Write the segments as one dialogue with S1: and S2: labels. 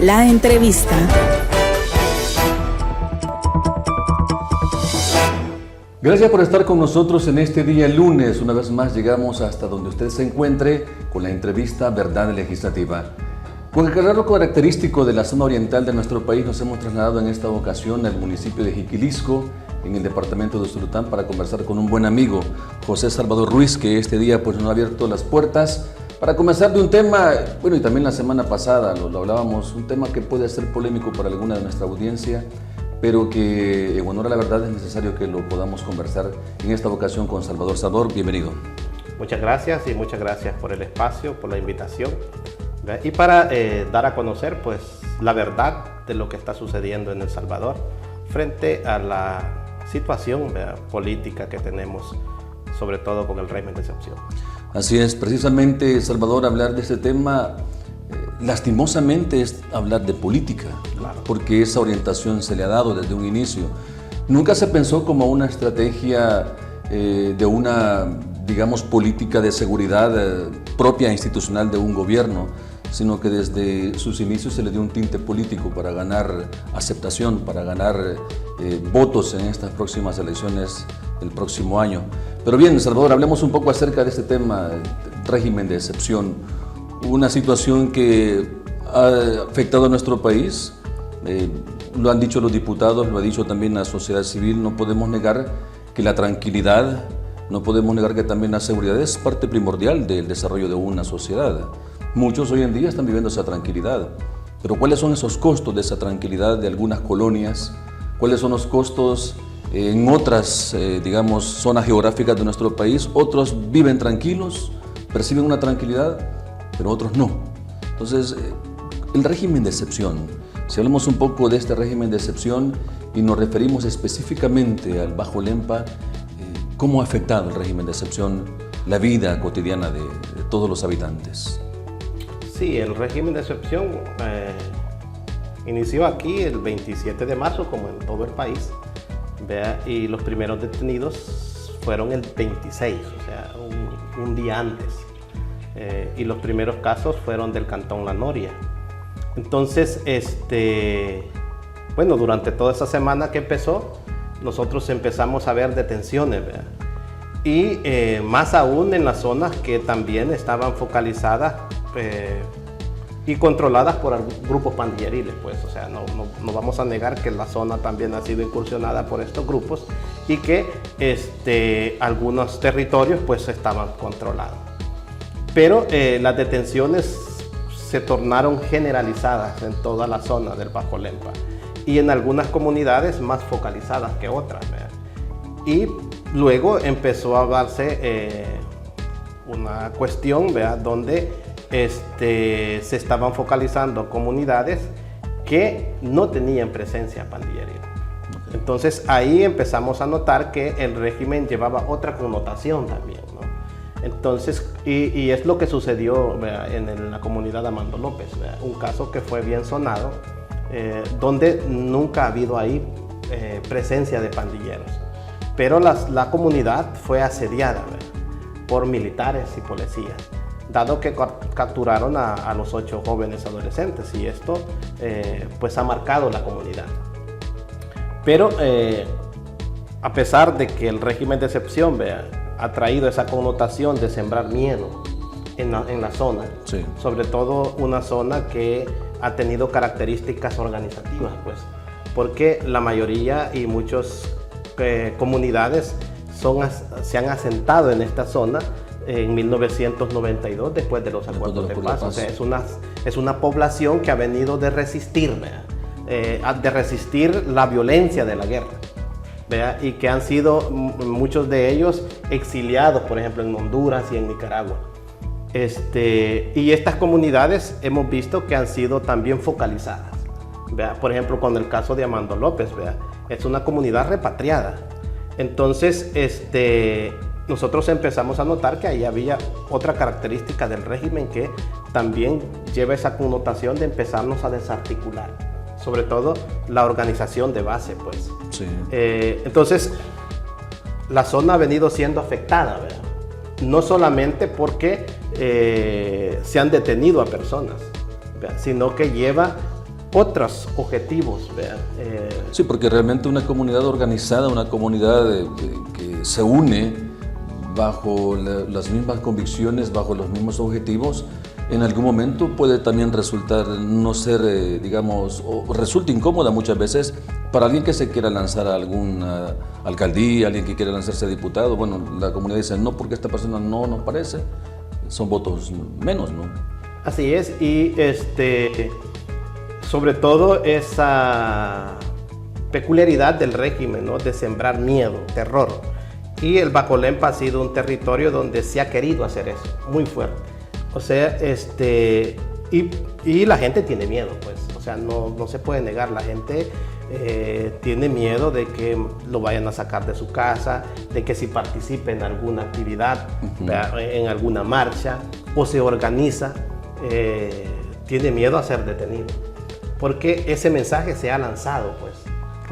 S1: La entrevista.
S2: Gracias por estar con nosotros en este día lunes. Una vez más llegamos hasta donde usted se encuentre con la entrevista Verdad Legislativa. Con el calor característico de la zona oriental de nuestro país nos hemos trasladado en esta ocasión al municipio de Jiquilisco, en el departamento de Usulután, para conversar con un buen amigo, José Salvador Ruiz, que este día nos ha abierto las puertas para conversar de un tema, bueno, y también la semana pasada lo hablábamos, un tema que puede ser polémico para alguna de nuestra audiencia, pero que en honor a la verdad es necesario que lo podamos conversar en esta ocasión con Salvador. Salvador, bienvenido.
S3: Muchas gracias y muchas gracias por el espacio, por la invitación y para dar a conocer pues la verdad de lo que está sucediendo en El Salvador frente a la situación política que tenemos, sobre todo con el régimen de excepción.
S2: Así es, precisamente, Salvador, hablar de este tema lastimosamente es hablar de política,
S3: Claro.
S2: Porque esa orientación se le ha dado desde un inicio. Nunca se pensó como una estrategia de una, digamos, política de seguridad propia institucional de un gobierno, sino que desde sus inicios se le dio un tinte político para ganar aceptación, para ganar votos en estas próximas elecciones del próximo año. Pero bien, Salvador, hablemos un poco acerca de este tema, régimen de excepción, una situación que ha afectado a nuestro país. Lo han dicho los diputados, lo ha dicho también la sociedad civil. No podemos negar que la tranquilidad, no podemos negar que también la seguridad es parte primordial del desarrollo de una sociedad. Muchos hoy en día están viviendo esa tranquilidad, pero ¿cuáles son esos costos de esa tranquilidad de algunas colonias? ¿Cuáles son los costos en otras, digamos, zonas geográficas de nuestro país? Otros viven tranquilos, perciben una tranquilidad, pero otros no. Entonces, el régimen de excepción, si hablamos un poco de este régimen de excepción y nos referimos específicamente al Bajo Lempa, ¿cómo ha afectado el régimen de excepción la vida cotidiana de todos los habitantes?
S3: Sí, el régimen de excepción inició aquí el 27 de marzo, como en todo el país, y los primeros detenidos fueron el 26, o sea, un día antes. Y los primeros casos fueron del Cantón La Noria. Entonces, bueno, durante toda esa semana que empezó, nosotros empezamos a ver detenciones, ¿verdad? Y más aún en las zonas que también estaban focalizadas y controladas por grupos pandilleriles, pues, o sea, no vamos a negar que la zona también ha sido incursionada por estos grupos y que algunos territorios pues estaban controlados. Pero las detenciones se tornaron generalizadas en toda la zona del Bajo Lempa y en algunas comunidades más focalizadas que otras, ¿verdad? Y luego empezó a darse una cuestión, ¿verdad?, donde se estaban focalizando comunidades que no tenían presencia pandilleril. Entonces ahí empezamos a notar que el régimen llevaba otra connotación también, ¿no? Entonces, y es lo que sucedió, ¿verdad?, en la comunidad de Amando López, ¿verdad?, un caso que fue bien sonado, donde nunca ha habido ahí presencia de pandilleros, pero la comunidad fue asediada, ¿verdad?, por militares y policías, dado que capturaron a los 8 jóvenes adolescentes, y esto pues ha marcado la comunidad. Pero a pesar de que el régimen de excepción, ¿verdad?, ha traído esa connotación de sembrar miedo en la zona,
S2: Sí.
S3: Sobre todo una zona que ha tenido características organizativas, pues, porque la mayoría y muchas comunidades se han asentado en esta zona en 1992, después de los acuerdos de paz. O sea, es una población que ha venido de resistir, de resistir la violencia de la guerra, ¿verdad?, y que han sido muchos de ellos exiliados, por ejemplo, en Honduras y en Nicaragua. Y estas comunidades hemos visto que han sido también focalizadas, ¿verdad? Por ejemplo, con el caso de Amando López, ¿verdad?, es una comunidad repatriada. Entonces, nosotros empezamos a notar que ahí había otra característica del régimen que también lleva esa connotación de empezarnos a desarticular, sobre todo la organización de base, pues.
S2: Sí.
S3: Entonces, la zona ha venido siendo afectada, ¿verdad?, no solamente porque se han detenido a personas, ¿verdad?, sino que lleva otros objetivos, ¿verdad?
S2: Sí, porque realmente una comunidad organizada, una comunidad que se une bajo las mismas convicciones, bajo los mismos objetivos, en algún momento puede también resultar no ser, digamos, o resulta incómoda muchas veces para alguien que se quiera lanzar a alguna alcaldía, alguien que quiera lanzarse a diputado. Bueno, la comunidad dice, no, porque esta persona no nos parece, son votos menos, ¿no?
S3: Así es, y sobre todo esa peculiaridad del régimen, ¿no? De sembrar miedo, terror. Y el Bajolempa ha sido un territorio donde se ha querido hacer eso, muy fuerte. O sea, y la gente tiene miedo, pues. O sea, no se puede negar, la gente tiene miedo de que lo vayan a sacar de su casa, de que si participe en alguna actividad, en alguna marcha, o se organiza, tiene miedo a ser detenido. Porque ese mensaje se ha lanzado, pues.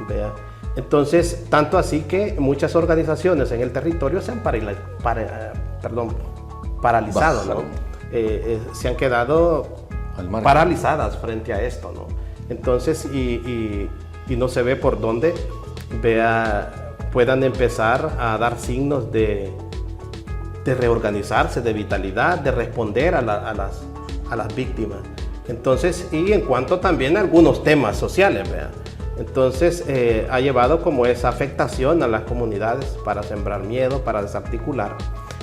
S3: ¿Vea? Entonces, tanto así que muchas organizaciones en el territorio se han paralizado, ¿no? Se han quedado paralizadas frente a esto, ¿no? Entonces, y no se ve por dónde puedan empezar a dar signos de reorganizarse, de vitalidad, de responder a las víctimas. Entonces, y en cuanto también a algunos temas sociales, ¿vea? Entonces, ha llevado como esa afectación a las comunidades para sembrar miedo, para desarticular,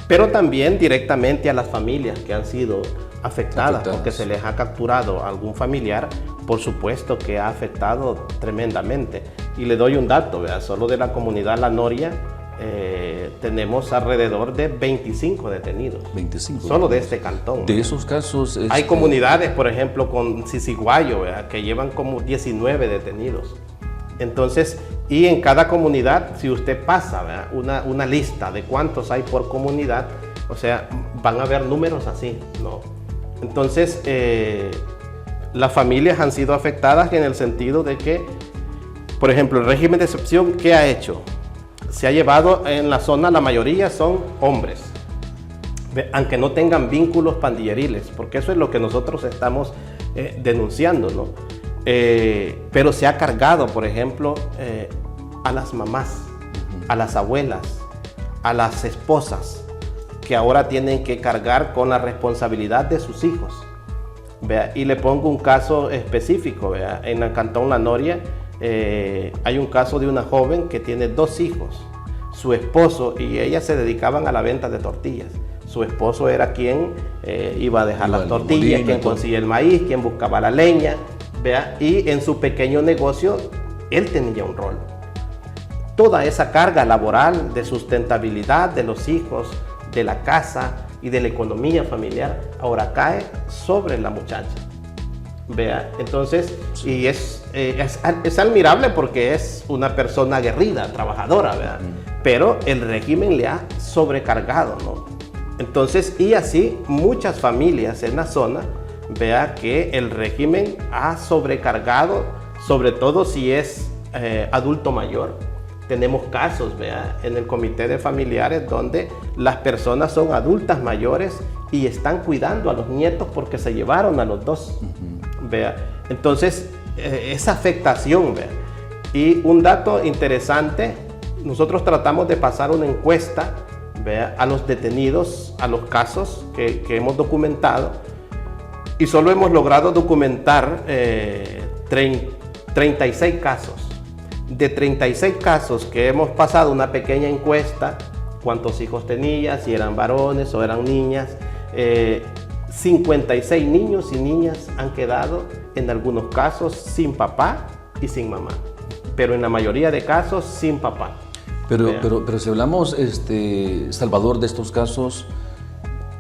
S3: pero también directamente a las familias que han sido afectadas porque se les ha capturado algún familiar. Por supuesto que ha afectado tremendamente. Y le doy un dato, ¿verdad? Solo de la comunidad La Noria tenemos alrededor de 25 detenidos. 25. Solo de este cantón.
S2: De esos casos...
S3: Hay comunidades, por ejemplo, con Sisiguayo, ¿verdad? Que llevan como 19 detenidos. Entonces, y en cada comunidad, si usted pasa una lista de cuántos hay por comunidad, o sea, van a haber números así, ¿no? Entonces, las familias han sido afectadas en el sentido de que, por ejemplo, el régimen de excepción, ¿qué ha hecho? Se ha llevado en la zona, la mayoría son hombres, aunque no tengan vínculos pandilleriles, porque eso es lo que nosotros estamos denunciando, ¿no? Pero se ha cargado, por ejemplo, a las mamás, a las abuelas, a las esposas, que ahora tienen que cargar con la responsabilidad de sus hijos. ¿Vea? Y le pongo un caso específico, ¿vea? En el cantón La Noria hay un caso de una joven que tiene 2 hijos. Su esposo y ella se dedicaban a la venta de tortillas. Su esposo era quien iba a dejar las tortillas, quien conseguía el maíz, quien buscaba la leña, ¿vea? Y en su pequeño negocio él tenía un rol. Toda esa carga laboral de sustentabilidad de los hijos, de la casa y de la economía familiar ahora cae sobre la muchacha. Vea, entonces, y es admirable porque es una persona aguerrida, trabajadora, ¿vea? Pero el régimen le ha sobrecargado, ¿no? Entonces, y así muchas familias en la zona, vea que el régimen ha sobrecargado, sobre todo si es adulto mayor. Tenemos casos, ¿vea? En el comité de familiares donde las personas son adultas mayores y están cuidando a los nietos porque se llevaron a los 2. ¿Vea? Entonces, esa afectación, ¿vea? Y un dato interesante, nosotros tratamos de pasar una encuesta, ¿vea? A los detenidos, a los casos que hemos documentado, y solo hemos logrado documentar 36 casos. De 36 casos que hemos pasado una pequeña encuesta, cuántos hijos tenía, si eran varones o eran niñas, 56 niños y niñas han quedado en algunos casos sin papá y sin mamá, pero en la mayoría de casos sin papá.
S2: Pero si hablamos, Salvador, de estos casos,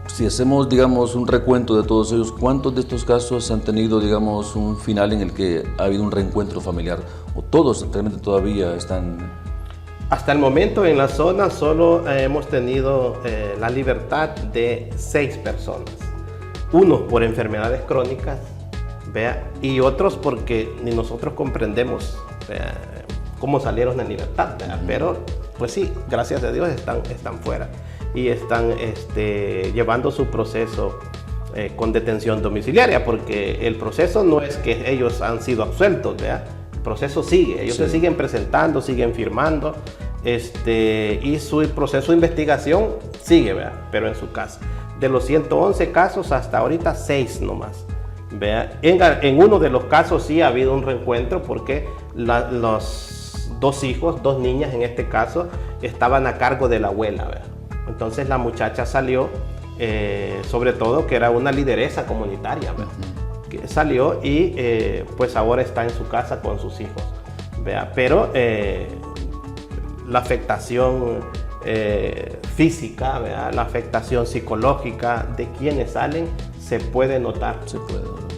S2: si hacemos, digamos, un recuento de todos ellos, ¿cuántos de estos casos han tenido, digamos, un final en el que ha habido un reencuentro familiar? ¿O todos realmente todavía están...?
S3: Hasta el momento en la zona solo hemos tenido la libertad de 6 personas. Unos por enfermedades crónicas, ¿vea? Y otros porque ni nosotros comprendemos, ¿vea? Cómo salieron en libertad, ¿vea? Pero pues sí, gracias a Dios están fuera y están llevando su proceso con detención domiciliaria, porque el proceso no es que ellos han sido absueltos, ¿vea? El proceso sigue, ellos se siguen presentando, siguen firmando, y su proceso de investigación sigue, ¿vea? Pero en su casa. De los 111 casos, hasta ahorita 6 nomás. ¿Vea? En uno de los casos sí ha habido un reencuentro porque los 2 hijos, 2 niñas en este caso, estaban a cargo de la abuela, ¿vea? Entonces la muchacha salió, sobre todo que era una lideresa comunitaria, ¿vea? Que salió y pues ahora está en su casa con sus hijos, ¿vea? Pero la afectación física, ¿vea? La afectación psicológica de quienes salen se puede notar.
S2: Se puede, ¿no?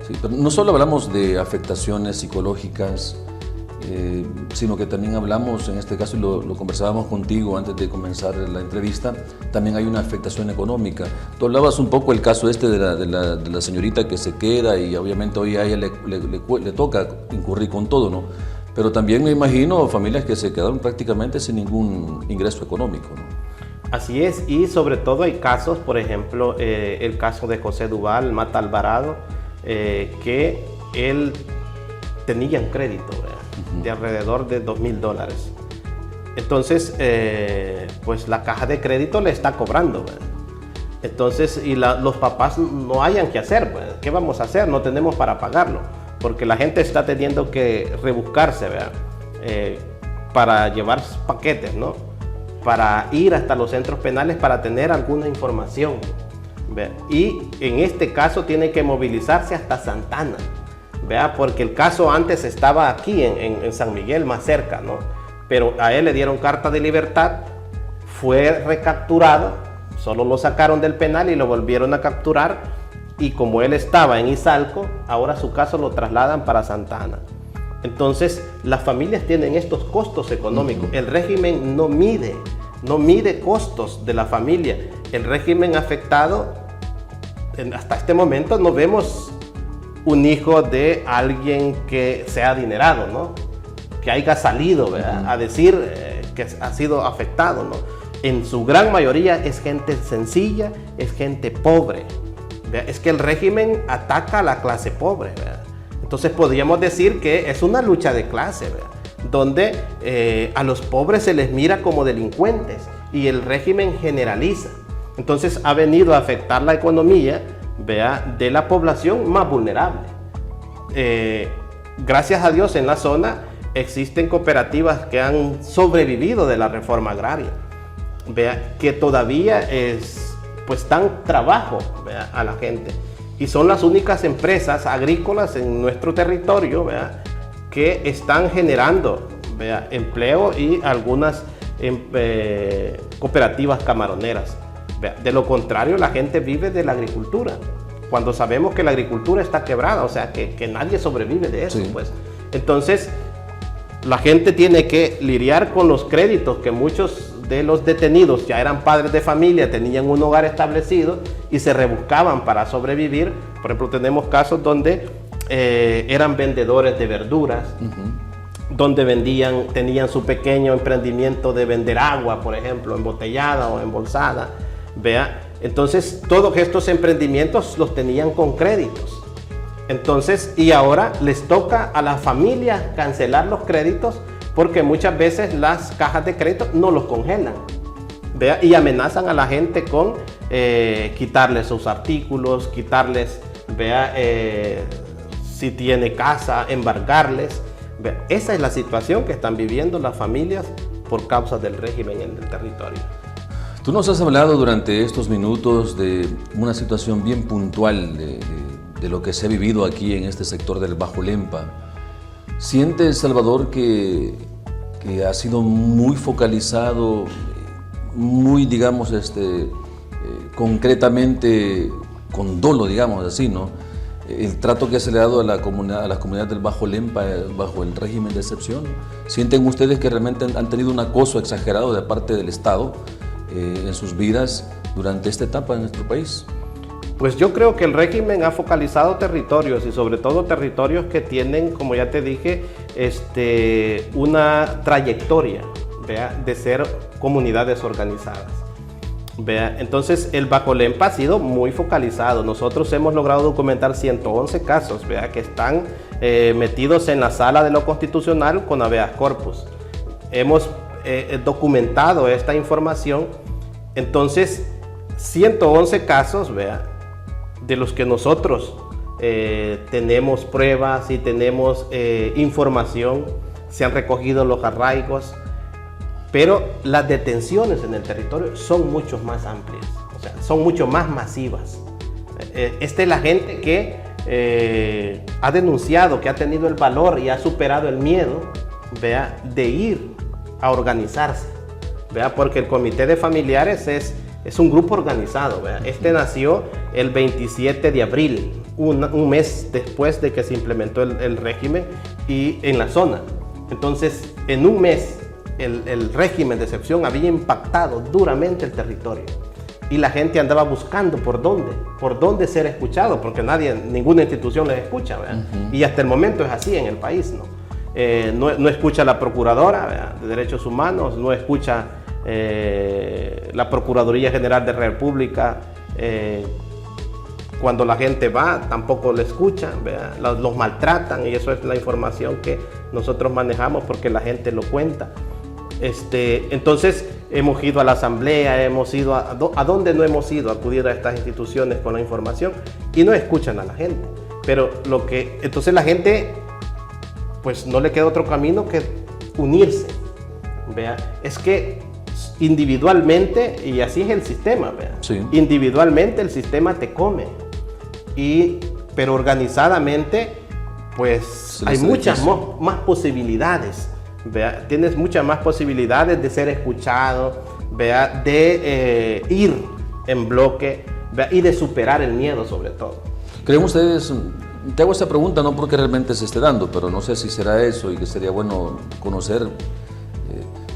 S2: Sí, pero no solo hablamos de afectaciones psicológicas, sino que también hablamos, en este caso, y lo conversábamos contigo antes de comenzar la entrevista, también hay una afectación económica. Tú hablabas un poco el caso de la señorita que se queda y obviamente hoy a ella le toca incurrir con todo, ¿no? Pero también me imagino familias que se quedaron prácticamente sin ningún ingreso económico, ¿no?
S3: Así es, y sobre todo hay casos, por ejemplo, el caso de José Duval Mata Alvarado, que él tenía un crédito, ¿verdad? De alrededor de $2,000. Entonces, pues la caja de crédito le está cobrando, ¿verdad? Entonces, y los papás no hayan qué hacer, ¿verdad? ¿Qué vamos a hacer? No tenemos para pagarlo, porque la gente está teniendo que rebuscarse, ¿verdad? Para llevar paquetes, ¿no? Para ir hasta los centros penales para tener alguna información, ¿vea? Y en este caso tiene que movilizarse hasta Santana, ¿vea? Porque el caso antes estaba aquí en San Miguel, más cerca, ¿no? Pero a él le dieron carta de libertad, fue recapturado, solo lo sacaron del penal y lo volvieron a capturar, y como él estaba en Izalco, ahora su caso lo trasladan para Santana. Entonces, las familias tienen estos costos económicos. El régimen no mide costos de la familia. El régimen afectado, hasta este momento no vemos un hijo de alguien que sea adinerado, ¿no? Que haya salido, ¿verdad? A decir que ha sido afectado, ¿no? En su gran mayoría es gente sencilla, es gente pobre, ¿verdad? Es que el régimen ataca a la clase pobre, ¿verdad? Entonces podríamos decir que es una lucha de clase, ¿verdad? Donde a los pobres se les mira como delincuentes y el régimen generaliza. Entonces ha venido a afectar la economía, ¿verdad? De la población más vulnerable. Gracias a Dios en la zona existen cooperativas que han sobrevivido de la reforma agraria, ¿verdad? Que todavía pues dan trabajo, ¿verdad? A la gente. Y son las únicas empresas agrícolas en nuestro territorio, ¿verdad? Que están generando, ¿verdad? Empleo y algunas cooperativas camaroneras, ¿verdad? De lo contrario, la gente vive de la agricultura, cuando sabemos que la agricultura está quebrada, o sea, que nadie sobrevive de eso, sí. Pues. Entonces, la gente tiene que lidiar con los créditos que muchos de los detenidos ya eran padres de familia, tenían un hogar establecido y se rebuscaban para sobrevivir. Por ejemplo, tenemos casos donde eran vendedores de verduras, donde tenían su pequeño emprendimiento de vender agua, por ejemplo, embotellada o embolsada, ¿vea? Entonces, todos estos emprendimientos los tenían con créditos. Entonces, y ahora les toca a las familias cancelar los créditos porque muchas veces las cajas de crédito no los congelan, ¿vea? Y amenazan a la gente con quitarles sus artículos, quitarles, ¿vea? Si tiene casa, embargarles, ¿vea? Esa es la situación que están viviendo las familias por causa del régimen en el territorio.
S2: Tú nos has hablado durante estos minutos de una situación bien puntual de lo que se ha vivido aquí en este sector del Bajo Lempa. ¿Sientes, Salvador, que ha sido muy focalizado, muy, digamos, concretamente, con dolo, digamos así, ¿no? El trato que se le ha dado a las comunidades del Bajo Lempa bajo el régimen de excepción? ¿Sienten ustedes que realmente han tenido un acoso exagerado de parte del Estado en sus vidas durante esta etapa en nuestro país?
S3: Pues yo creo que el régimen ha focalizado territorios y sobre todo territorios que tienen, como ya te dije, una trayectoria, ¿vea? De ser comunidades organizadas. ¿vea? Entonces el Bajo Lempa ha sido muy focalizado. Nosotros hemos logrado documentar 111 casos, ¿vea? Que están metidos en la sala de lo constitucional con habeas corpus. Hemos documentado esta información. Entonces 111 casos, ¿vea? De los que nosotros tenemos pruebas y tenemos información, se han recogido los arraigos, pero las detenciones en el territorio son mucho más amplias, o sea, son mucho más masivas. Esta es la gente que ha denunciado, que ha tenido el valor y ha superado el miedo, ¿vea? De ir a organizarse, ¿vea? Porque el Comité de Familiares es un grupo organizado, ¿vea? Este nació el 27 de abril, un mes después de que se implementó el régimen y en la zona. Entonces, en un mes, el régimen de excepción había impactado duramente el territorio y la gente andaba buscando por dónde ser escuchado, porque ninguna institución les escucha, ¿verdad? Y hasta el momento es así en el país, ¿no? No escucha la Procuradora, ¿verdad?, de Derechos Humanos, no escucha la Procuraduría General de la República. Cuando la gente va, tampoco le escuchan, ¿verdad? Los maltratan, y eso es la información que nosotros manejamos porque la gente lo cuenta. Entonces hemos ido a la asamblea, hemos ido a donde no hemos ido, a acudir a estas instituciones con la información y no escuchan a la gente. Pero entonces la gente, pues no le queda otro camino que unirse, ¿vea? Es que individualmente, y así es el sistema, ¿vea?
S2: Sí.
S3: Individualmente el sistema te come, pero organizadamente, pues hay muchas más posibilidades, ¿vea? Tienes muchas más posibilidades de ser escuchado, ¿vea? De ir en bloque, ¿vea? Y de superar el miedo sobre todo.
S2: ¿Creen ustedes, te hago esta pregunta no porque realmente se esté dando, pero no sé si será eso y que sería bueno conocer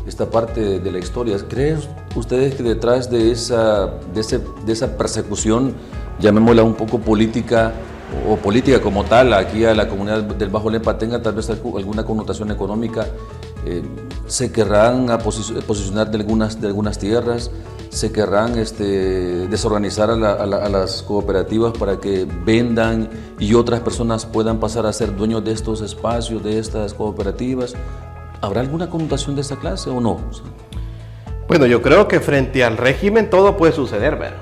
S2: esta parte de la historia? ¿Creen ustedes que detrás de esa persecución, llamémosla un poco política o política como tal, aquí a la comunidad del Bajo Lempa tenga tal vez alguna connotación económica? ¿Se querrán posicionar de algunas tierras? ¿Se querrán desorganizar a las cooperativas para que vendan y otras personas puedan pasar a ser dueños de estos espacios, de estas cooperativas? ¿Habrá alguna connotación de esta clase o no?
S3: Bueno, yo creo que frente al régimen todo puede suceder, ¿verdad?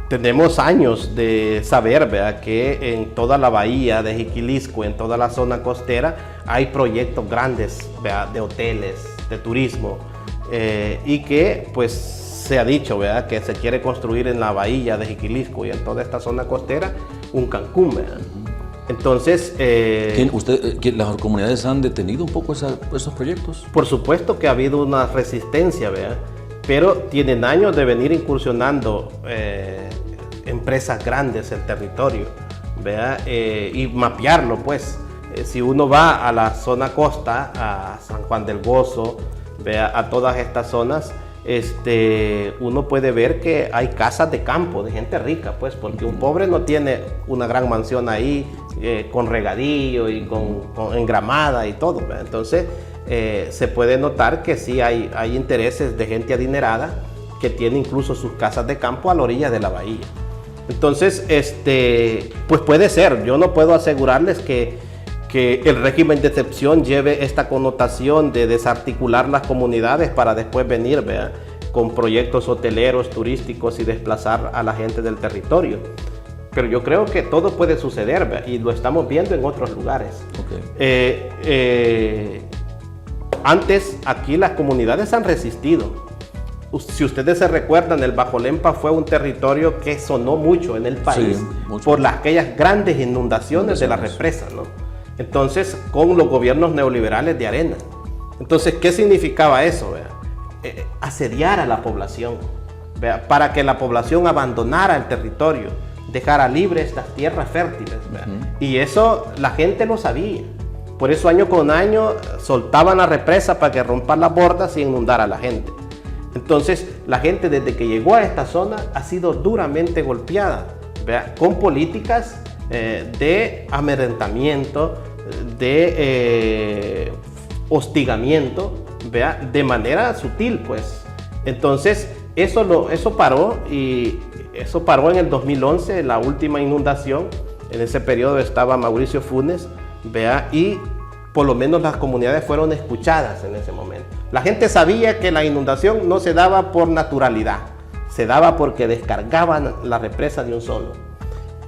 S3: Tenemos años de saber, ¿verdad?, que en toda la bahía de Jiquilisco, en toda la zona costera, hay proyectos grandes, ¿verdad?, de hoteles, de turismo, y que pues se ha dicho, ¿verdad?, que se quiere construir en la bahía de Jiquilisco y en toda esta zona costera un Cancún, ¿verdad? Entonces,
S2: ¿las comunidades han detenido un poco esos proyectos?
S3: Por supuesto que ha habido una resistencia, ¿verdad?, pero tienen años de venir incursionando empresas grandes en el territorio, ¿verdad? Y mapearlo, pues. Si uno va a la zona costa, a San Juan del Gozo, ¿verdad?, a todas estas zonas, uno puede ver que hay casas de campo de gente rica, pues, porque un pobre no tiene una gran mansión ahí con regadío y con engramada y todo, ¿verdad? Entonces se puede notar que sí hay intereses de gente adinerada que tiene incluso sus casas de campo a la orilla de la bahía. Entonces, pues puede ser. Yo no puedo asegurarles que el régimen de excepción lleve esta connotación de desarticular las comunidades para después venir, ¿verdad?, con proyectos hoteleros, turísticos y desplazar a la gente del territorio. Pero yo creo que todo puede suceder, ¿verdad?, y lo estamos viendo en otros lugares. Okay. Antes aquí las comunidades han resistido. Si ustedes se recuerdan, el Bajo Lempa fue un territorio que sonó mucho en el país, sí, por aquellas grandes inundaciones de la represa, ¿no? Entonces, con los gobiernos neoliberales de Arena. Entonces, ¿qué significaba eso? Asediar a la población, ¿vea?, para que la población abandonara el territorio, dejara libre estas tierras fértiles, ¿vea? Y eso la gente lo sabía. Por eso año con año soltaban la represa para que rompan las bordas y inundara a la gente. Entonces, la gente desde que llegó a esta zona ha sido duramente golpeada, ¿vea?, con políticas de amedrentamiento, de hostigamiento, ¿vea?, de manera sutil, pues. Entonces, eso paró, y eso paró en el 2011, la última inundación. En ese periodo estaba Mauricio Funes, vea, y por lo menos las comunidades fueron escuchadas en ese momento. La gente sabía que la inundación no se daba por naturalidad, se daba porque descargaban la represa de un solo.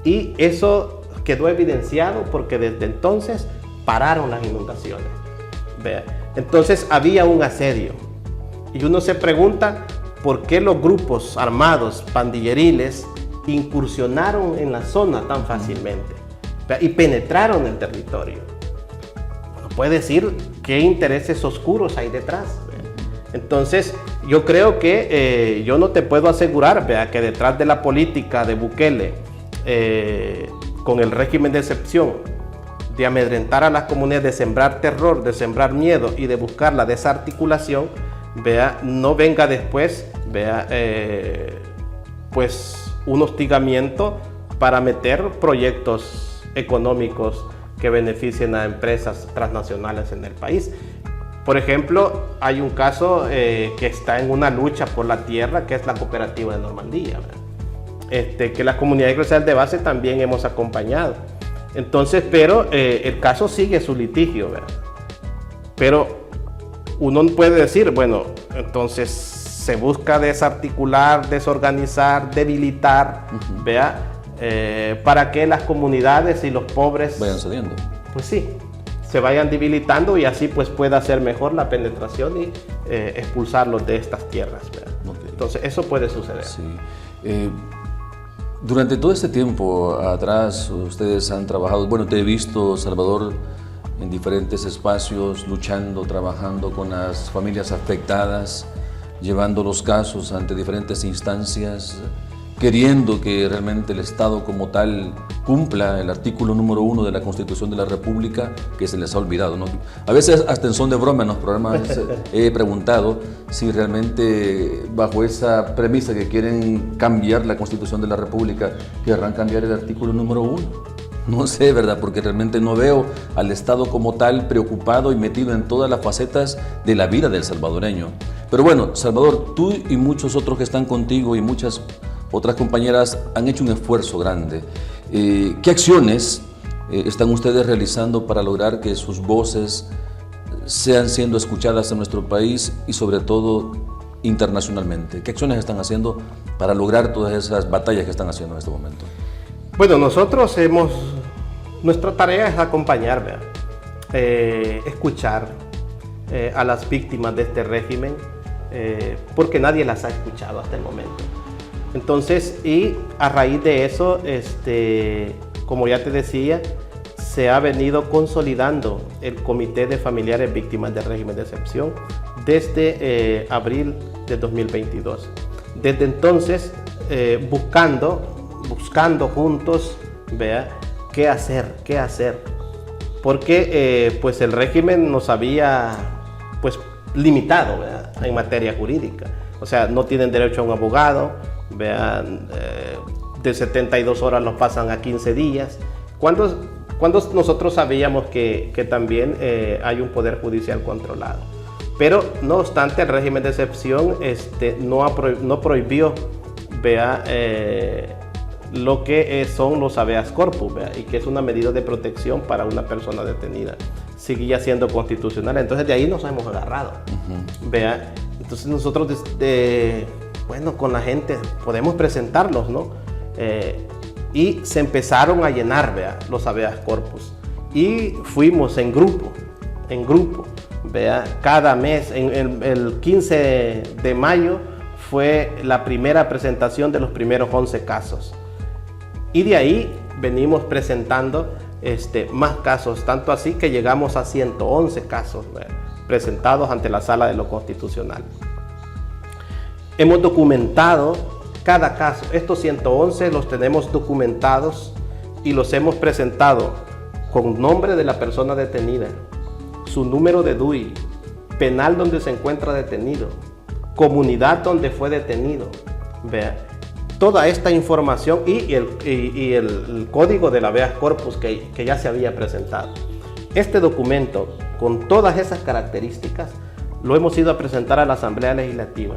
S3: Y eso quedó evidenciado porque desde entonces pararon las inundaciones. Vea. Entonces había un asedio. Y uno se pregunta por qué los grupos armados pandilleriles incursionaron en la zona tan fácilmente, ¿vea? Y penetraron el territorio. Uno puede decir qué intereses oscuros hay detrás, ¿vea? Entonces yo creo que yo no te puedo asegurar, ¿vea?, que detrás de la política de Bukele, con el régimen de excepción, de amedrentar a las comunidades, de sembrar terror, de sembrar miedo y de buscar la desarticulación, vea, no venga después, vea, pues un hostigamiento para meter proyectos económicos que beneficien a empresas transnacionales en el país. Por ejemplo, hay un caso que está en una lucha por la tierra, que es la cooperativa de Normandía, que la comunidad eclesial de base también hemos acompañado. Entonces, pero el caso sigue su litigio, ¿verdad? Pero uno puede decir, bueno, entonces se busca desarticular, desorganizar, debilitar, ¿vea? Para que las comunidades y los pobres
S2: vayan cediendo.
S3: Pues sí, se vayan debilitando y así pues pueda ser mejor la penetración y expulsarlos de estas tierras, ¿verdad? Okay. Entonces eso puede suceder.
S2: Sí. Durante todo este tiempo atrás ustedes han trabajado, bueno, te he visto, Salvador, en diferentes espacios, luchando, trabajando con las familias afectadas, llevando los casos ante diferentes instancias, queriendo que realmente el Estado como tal cumpla el artículo número 1 de la Constitución de la República, que se les ha olvidado, ¿no? A veces hasta en son de broma en los programas he preguntado si realmente bajo esa premisa que quieren cambiar la Constitución de la República, querrán cambiar el artículo número 1. No sé, ¿verdad? Porque realmente no veo al Estado como tal preocupado y metido en todas las facetas de la vida del salvadoreño. Pero bueno, Salvador, tú y muchos otros que están contigo y muchas otras compañeras han hecho un esfuerzo grande. ¿Qué acciones están ustedes realizando para lograr que sus voces sean siendo escuchadas en nuestro país y sobre todo internacionalmente? ¿Qué acciones están haciendo para lograr todas esas batallas que están haciendo en este momento?
S3: Bueno, nosotros nuestra tarea es acompañar, ¿verdad? Escuchar a las víctimas de este régimen, porque nadie las ha escuchado hasta el momento. Entonces, y a raíz de eso, como ya te decía, se ha venido consolidando el Comité de Familiares Víctimas del Régimen de Excepción desde abril de 2022. Desde entonces, buscando juntos, vea, qué hacer, porque pues el régimen nos había pues limitado, ¿verdad?, en materia jurídica. O sea, no tienen derecho a un abogado, vean, de 72 horas los pasan a 15 días. Cuando nosotros sabíamos que también hay un poder judicial controlado. Pero no obstante, el régimen de excepción no prohibió, vea, lo que son los habeas corpus, vea, y que es una medida de protección para una persona detenida. Seguía siendo constitucional, entonces de ahí nos hemos agarrado. Vea, entonces nosotros bueno, con la gente podemos presentarlos, ¿no? Y se empezaron a llenar, vea, los habeas corpus. Y fuimos en grupo, vea, cada mes. El 15 de mayo fue la primera presentación de los primeros 11 casos. Y de ahí venimos presentando más casos, tanto así que llegamos a 111 casos, vea, presentados ante la Sala de lo Constitucional. Hemos documentado cada caso. Estos 111 los tenemos documentados y los hemos presentado con nombre de la persona detenida, su número de DUI, penal donde se encuentra detenido, comunidad donde fue detenido. Vea, toda esta información y el código del habeas corpus que ya se había presentado. Este documento, con todas esas características, lo hemos ido a presentar a la Asamblea Legislativa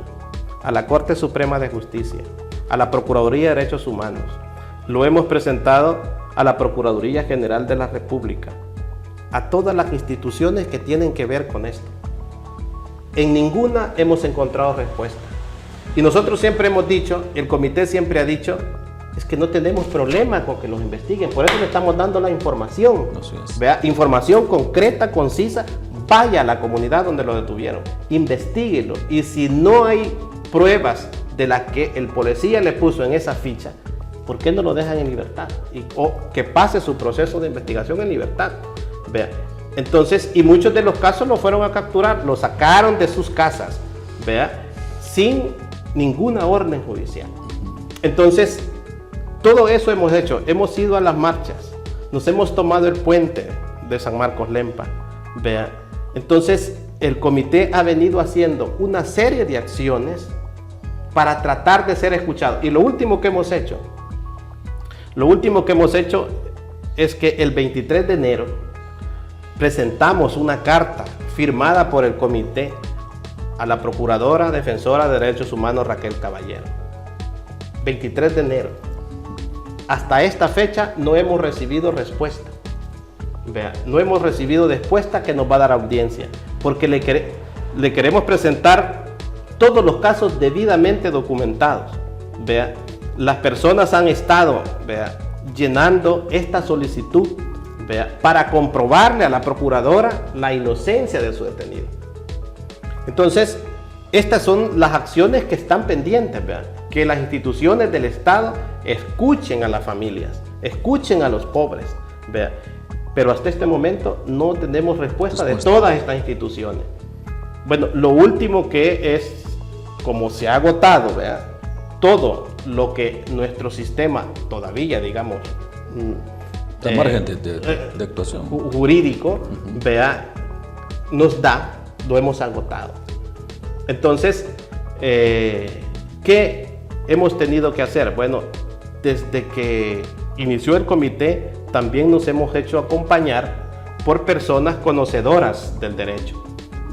S3: a la Corte Suprema de Justicia, a la Procuraduría de Derechos Humanos, lo hemos presentado a la Procuraduría General de la República, a todas las instituciones que tienen que ver con esto. En ninguna hemos encontrado respuesta. Y nosotros siempre hemos dicho, el comité siempre ha dicho, es que no tenemos problema con que los investiguen, por eso le estamos dando la información. Vea, información concreta, concisa, vaya a la comunidad donde lo detuvieron, investíguelo, y si no hay pruebas de las que el policía le puso en esa ficha, ¿por qué no lo dejan en libertad? O que pase su proceso de investigación en libertad. Vea, entonces, y muchos de los casos lo fueron a capturar, lo sacaron de sus casas, vea, sin ninguna orden judicial. Entonces, todo eso hemos hecho, hemos ido a las marchas, nos hemos tomado el puente de San Marcos Lempa, vea. Entonces, el comité ha venido haciendo una serie de acciones para tratar de ser escuchado. Y lo último que hemos hecho es que el 23 de enero presentamos una carta firmada por el comité a la Procuradora Defensora de Derechos Humanos Raquel Caballero. 23 de enero. Hasta esta fecha no hemos recibido respuesta. Vea, no hemos recibido respuesta que nos va a dar audiencia, porque le queremos presentar todos los casos debidamente documentados. Vea, las personas han estado, vea, llenando esta solicitud, vea, para comprobarle a la procuradora la inocencia de su detenido. Entonces, estas son las acciones que están pendientes, vea, que las instituciones del Estado escuchen a las familias, escuchen a los pobres, vea. Pero hasta este momento no tenemos respuesta de todas estas instituciones. Bueno, lo último que es, como se ha agotado, vea, todo lo que nuestro sistema todavía, digamos,
S2: al margen de actuación
S3: jurídico, vea, nos da, lo hemos agotado. Entonces, ¿qué hemos tenido que hacer? Bueno, desde que inició el comité, también nos hemos hecho acompañar por personas conocedoras del derecho.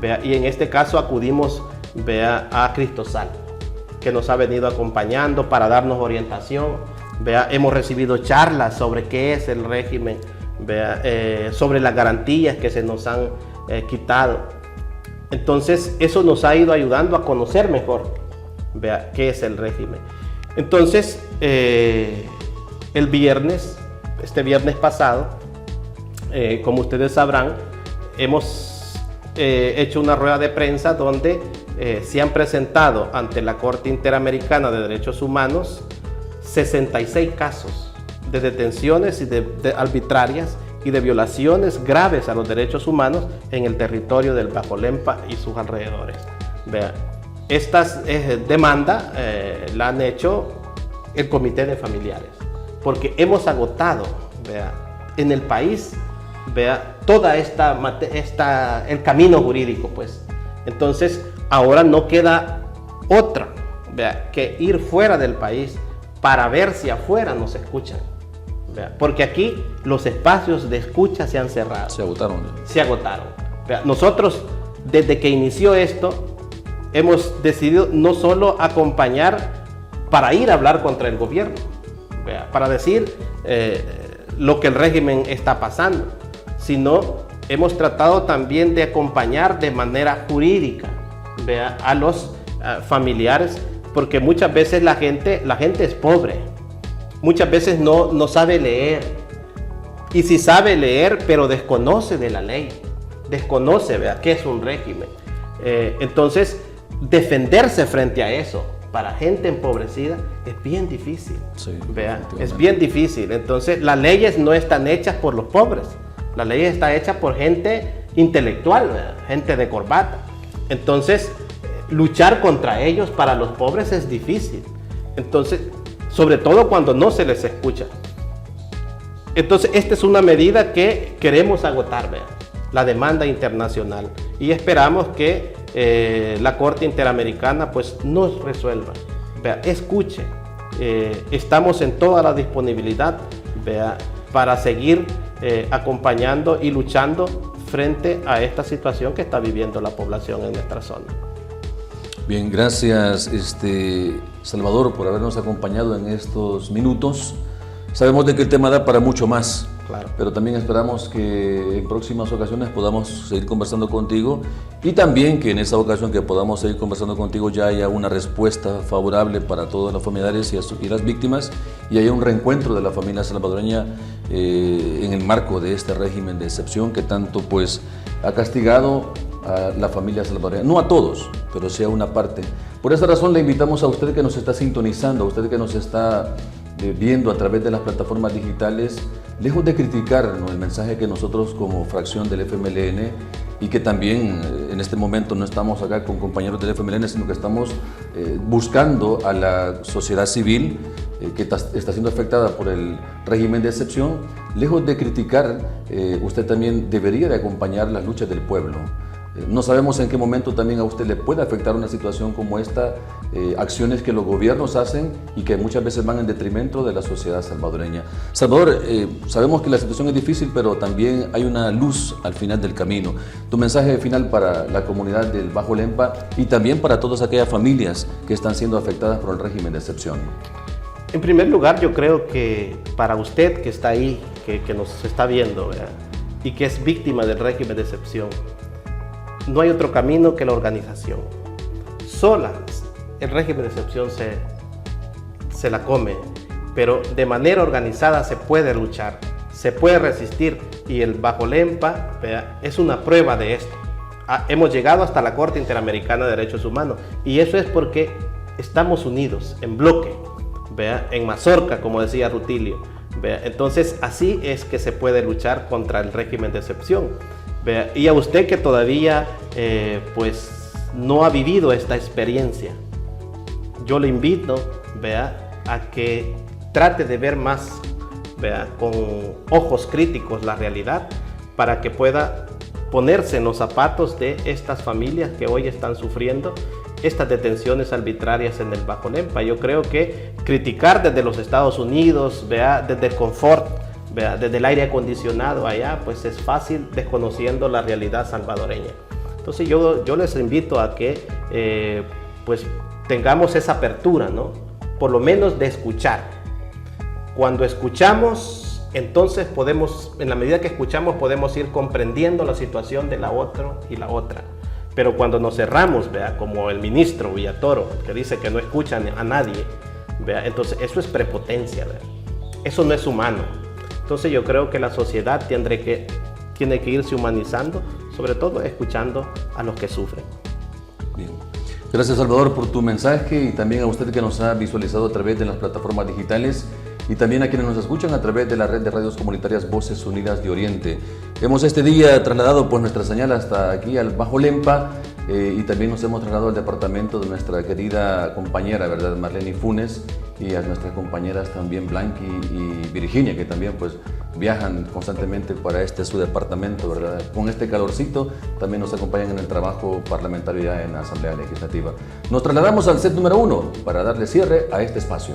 S3: Vea, y en este caso acudimos, vea, a Cristosal, que nos ha venido acompañando para darnos orientación. Vea, hemos recibido charlas sobre qué es el régimen, vea, sobre las garantías que se nos han quitado. Entonces, eso nos ha ido ayudando a conocer mejor, vea, qué es el régimen. Entonces, este viernes pasado, como ustedes sabrán, hemos hecho una rueda de prensa donde se han presentado ante la Corte Interamericana de Derechos Humanos 66 casos de detenciones y de arbitrarias y de violaciones graves a los derechos humanos en el territorio del Bajo Lempa y sus alrededores. Vea, estas demandas la han hecho el Comité de Familiares, porque hemos agotado, vea, en el país, vea, toda el camino jurídico, pues. Entonces, ahora no queda otra, vea, que ir fuera del país para ver si afuera nos escuchan, vea, porque aquí los espacios de escucha se han cerrado.
S2: Se agotaron.
S3: Se agotaron. Vea, nosotros, desde que inició esto, hemos decidido no solo acompañar para ir a hablar contra el gobierno, vea, para decir lo que el régimen está pasando, sino hemos tratado también de acompañar de manera jurídica, vea, a los familiares, porque muchas veces la gente es pobre, muchas veces no sabe leer, y si sabe leer pero desconoce de la ley, desconoce, vea, qué es un régimen. Entonces, defenderse frente a eso para gente empobrecida es bien difícil, sí, vea, es bien difícil. Entonces, las leyes no están hechas por los pobres, las leyes están hechas por gente intelectual, ¿verdad? Gente de corbata. Entonces, luchar contra ellos para los pobres es difícil. Entonces, sobre todo cuando no se les escucha. Entonces, esta es una medida que queremos agotar, ¿verdad? La demanda internacional, y esperamos que la Corte Interamericana pues nos resuelva, vea, escuche. Estamos en toda la disponibilidad, vea, para seguir acompañando y luchando frente a esta situación que está viviendo la población en nuestra zona.
S2: Bien, gracias Salvador por habernos acompañado en estos minutos. Sabemos de que el tema da para mucho más,
S3: Claro.
S2: pero también esperamos que en próximas ocasiones podamos seguir conversando contigo y también que en esta ocasión que podamos seguir conversando contigo ya haya una respuesta favorable para todos los familiares y las víctimas y haya un reencuentro de la familia salvadoreña en el marco de este régimen de excepción que tanto pues ha castigado a la familia salvadoreña, no a todos, pero sí a una parte. Por esta razón le invitamos a usted que nos está sintonizando, a usted que nos está viendo a través de las plataformas digitales, lejos de criticar, ¿no?, el mensaje que nosotros como fracción del FMLN y que también en este momento no estamos acá con compañeros del FMLN, sino que estamos buscando a la sociedad civil que está siendo afectada por el régimen de excepción, lejos de criticar, usted también debería de acompañar las luchas del pueblo. No sabemos en qué momento también a usted le puede afectar una situación como esta, acciones que los gobiernos hacen y que muchas veces van en detrimento de la sociedad salvadoreña. Salvador, sabemos que la situación es difícil, pero también hay una luz al final del camino. Tu mensaje final para la comunidad del Bajo Lempa y también para todas aquellas familias que están siendo afectadas por el régimen de excepción.
S3: En primer lugar, yo creo que para usted que está ahí, que nos está viendo, ¿verdad?, y que es víctima del régimen de excepción, no hay otro camino que la organización. Sola el régimen de excepción se la come, pero de manera organizada se puede luchar, se puede resistir y el Bajo Lempa, ¿verdad?, es una prueba de esto. Hemos llegado hasta la Corte Interamericana de Derechos Humanos y eso es porque estamos unidos en bloque, ¿verdad?, en mazorca, como decía Rutilio, ¿verdad? Entonces así es que se puede luchar contra el régimen de excepción. Y a usted que todavía pues no ha vivido esta experiencia, yo le invito, a que trate de ver más, con ojos críticos la realidad para que pueda ponerse en los zapatos de estas familias que hoy están sufriendo estas detenciones arbitrarias en el Bajo Lempa. Yo creo que criticar desde los Estados Unidos, desde el confort, desde el aire acondicionado allá, pues es fácil desconociendo la realidad salvadoreña. Entonces yo les invito a que pues tengamos esa apertura, ¿no?, por lo menos de escuchar. Cuando escuchamos, entonces podemos, en la medida que escuchamos, podemos ir comprendiendo la situación de la otra y la otra. Pero cuando nos cerramos, como el ministro Villatoro, que dice que no escuchan a nadie, entonces eso es prepotencia, eso no es humano. Entonces yo creo que la sociedad tiene que irse humanizando, sobre todo escuchando a los que sufren.
S2: Bien. Gracias, Salvador, por tu mensaje y también a usted que nos ha visualizado a través de las plataformas digitales y también a quienes nos escuchan a través de la red de radios comunitarias Voces Unidas de Oriente. Hemos este día trasladado pues nuestra señal hasta aquí al Bajo Lempa y también nos hemos trasladado al departamento de nuestra querida compañera, ¿verdad?, Marlene Funes, y a nuestras compañeras también Blanqui y Virginia, que también pues viajan constantemente para su departamento, ¿verdad? Con este calorcito también nos acompañan en el trabajo parlamentario ya en la Asamblea Legislativa. Nos trasladamos al set número 1 para darle cierre a este espacio.